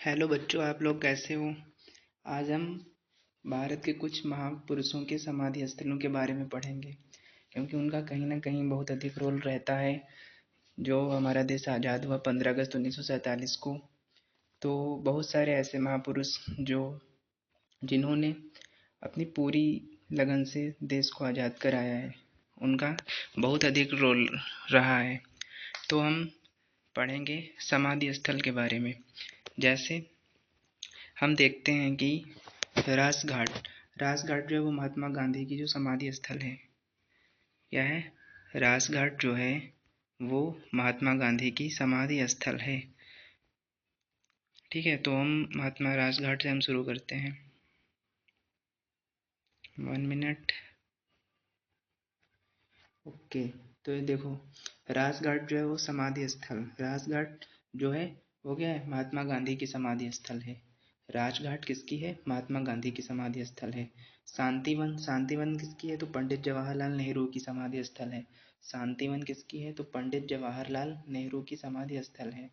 Hello बच्चों, आप लोग कैसे हो। आज हम भारत के कुछ महापुरुषों के समाधि स्थलों के बारे में पढ़ेंगे, क्योंकि उनका कहीं ना कहीं बहुत अधिक रोल रहता है। जो हमारा देश आज़ाद हुआ 15 अगस्त 1947 को, तो बहुत सारे ऐसे महापुरुष जिन्होंने अपनी पूरी लगन से देश को आज़ाद कराया है, उनका बहुत अधिक रोल रहा है। तो हम पढ़ेंगे समाधि स्थल के बारे में। जैसे हम देखते हैं कि राजघाट राजघाट जो है वो महात्मा गांधी की जो समाधि स्थल है। क्या है? राजघाट जो है वो महात्मा गांधी की समाधि स्थल है। ठीक है, तो हम महात्मा राजघाट से हम शुरू करते हैं। 1 मिनट। ओके, तो ये देखो, राजघाट जो है वो समाधि स्थल, राजघाट जो है वो क्या है? महात्मा गांधी की समाधि स्थल है। राजघाट किसकी है? महात्मा गांधी की समाधि स्थल है। शांतिवन शांतिवन किसकी है? तो पंडित जवाहरलाल नेहरू की समाधि स्थल है। शांतिवन किसकी है? तो पंडित जवाहरलाल नेहरू की समाधि स्थल है।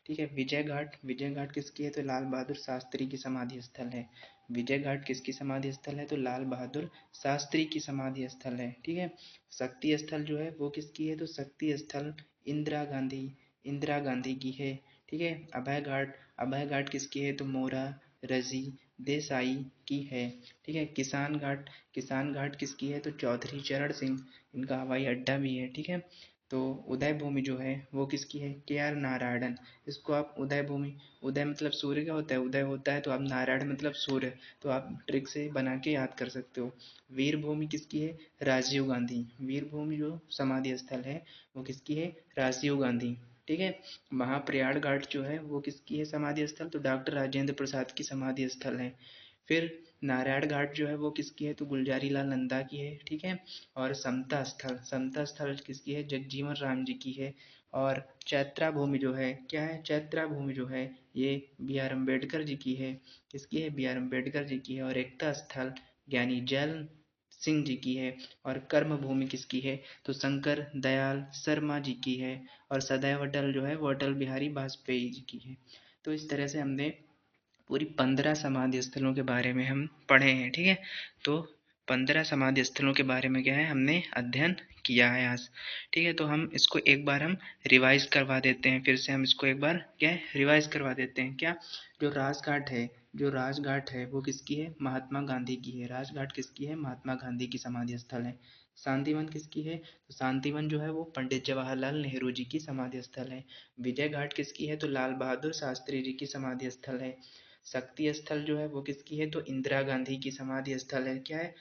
ठीक है। विजय घाट किसकी है? तो लाल बहादुर शास्त्री की समाधि स्थल है। विजय घाट किसकी समाधि स्थल है? तो लाल बहादुर शास्त्री की समाधि स्थल है। ठीक है। शक्ति स्थल जो है वो किसकी है? तो शक्ति स्थल इंदिरा गांधी की है। ठीक है। अभय घाट किसकी है? तो मोरा रजी देसाई की है। ठीक है। किसान घाट किसकी है? तो चौधरी चरण सिंह, इनका हवाई अड्डा भी है। ठीक है। तो उदय भूमि जो है वो किसकी है? KR नारायण। इसको आप उदय मतलब सूर्य का होता है, उदय होता है, तो आप नारायण मतलब सूर्य, तो आप ट्रिक से बना के याद कर सकते हो। वीर भूमि किसकी है? राजीव गांधी। वीर भूमि जो समाधि स्थल है वो किसकी है? राजीव गांधी। ठीक है। महाप्रयाग घाट जो है वो किसकी है समाधि स्थल? तो डॉक्टर राजेंद्र प्रसाद की समाधि स्थल है। फिर नारायण घाट जो है वो किसकी है? तो गुलजारी लाल नंदा की है। ठीक है। और समता स्थल किसकी है? जगजीवन राम जी की है। और चैत्रा भूमि जो है, क्या है? चैत्रा भूमि जो है ये BR अम्बेडकर जी की है। किसकी है? BR अम्बेडकर जी की है। और एकता स्थल ज्ञानी जैल सिंह जी की है। और कर्म भूमि किसकी है? तो शंकर दयाल शर्मा जी की है। और सदैव अटल जो है वो अटल बिहारी वाजपेयी जी की है। तो इस तरह से हमने पूरी 15 समाधि स्थलों के बारे में हम पढ़े हैं। ठीक है। तो 15 समाधि स्थलों के बारे में क्या है हमने अध्ययन किया है आज। ठीक है। तो हम इसको एक बार हम रिवाइज करवा देते हैं। फिर से हम इसको एक बार क्या है रिवाइज करवा देते हैं। क्या? जो राजघाट है वो किसकी है? महात्मा गांधी की है। राजघाट किसकी है? महात्मा गांधी की समाधि स्थल है। शांतिवन किसकी है? तो शांतिवन जो है वो पंडित जवाहरलाल नेहरू जी की समाधि स्थल है। विजय घाट किसकी है? तो लाल बहादुर शास्त्री जी की समाधि स्थल है। शक्ति स्थल जो है वो किसकी है? तो इंदिरा गांधी की समाधि स्थल है। क्या है?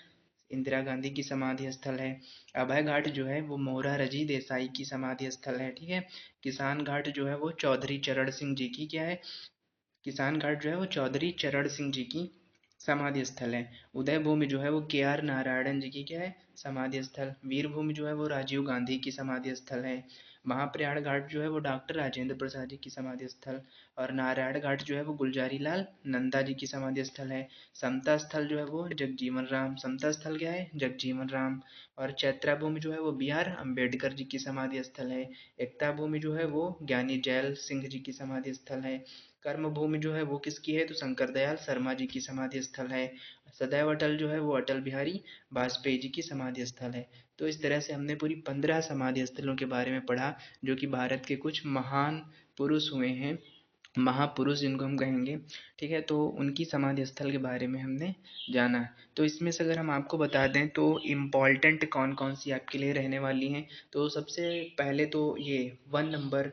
इंदिरा गांधी की समाधि स्थल है। अभय घाट जो है वो मोरा रजी देसाई की समाधि स्थल है। ठीक है। किसान घाट जो है वो चौधरी चरण सिंह जी की क्या है? किसान घाट जो है वो चौधरी चरण सिंह जी की समाधि स्थल है। उदय भूमि जो है वो KR नारायण जी की क्या है? समाधि स्थल। वीर भूमि जो है वो राजीव गांधी की समाधि स्थल है। महाप्रयाग घाट जो है वो डॉक्टर राजेंद्र प्रसाद जी की समाधि स्थल। और नारायण घाट जो है वो गुलजारी लाल नंदा जी की समाधि स्थल है। समता स्थल जो है वो जगजीवन राम, समता स्थल क्या है? जगजीवन राम। और चैत्रा भूमि जो है वो BR अम्बेडकर जी की समाधि स्थल है। एकता भूमि जो है वो ज्ञानी जैल सिंह जी की समाधि स्थल है। कर्म भूमि जो है वो किसकी है? तो शंकर दयाल शर्मा जी की समाधि स्थल है। सदैव अटल जो है वो अटल बिहारी वाजपेयी जी की समाधि स्थल है। तो इस तरह से हमने पूरी 15 समाधि स्थलों के बारे में पढ़ा, जो कि भारत के कुछ महान पुरुष हुए हैं, महापुरुष जिनको हम कहेंगे। ठीक है। तो उनकी समाधि स्थल के बारे में हमने जाना। तो इसमें से अगर हम आपको बता दें तो इम्पॉर्टेंट कौन कौन सी आपके लिए रहने वाली हैं, तो सबसे पहले तो ये 1 नंबर,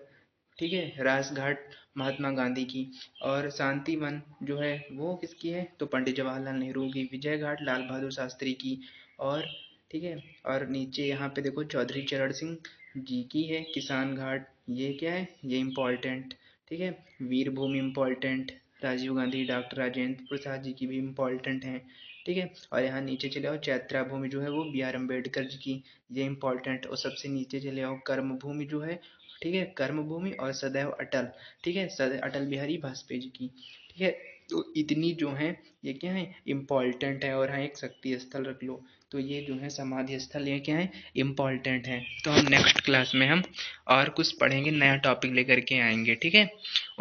ठीक है, राजघाट महात्मा गांधी की। और शांति वन जो है वो किसकी है? तो पंडित जवाहरलाल नेहरू की। विजय घाट लाल बहादुर शास्त्री की। और ठीक है। और नीचे यहाँ पे देखो चौधरी चरण सिंह जी की है। किसान घाट ये क्या है? ये इम्पोर्टेंट। ठीक है। वीर भूमि इम्पोर्टेंट, राजीव गांधी डॉक्टर राजेंद्र प्रसाद जी की भी इम्पोर्टेंट है। ठीक है। और यहाँ नीचे चले आओ, चैत्रा भूमि जो है वो BR अम्बेडकर जी की, ये इम्पोर्टेंट। और सबसे नीचे चले आओ, कर्म भूमि जो है, ठीक है, कर्म भूमि और सदैव अटल, ठीक है, सदैव अटल बिहारी वाजपेयी जी की। ठीक है। तो इतनी जो है ये क्या है? इम्पोर्टेंट है। और हाँ एक शक्ति स्थल रख लो। तो ये जो है समाधि स्थल ये क्या है? इम्पोर्टेंट है। तो हम नेक्स्ट क्लास में हम और कुछ पढ़ेंगे, नया टॉपिक लेकर के आएंगे। ठीक है।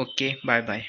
Okay, bye bye.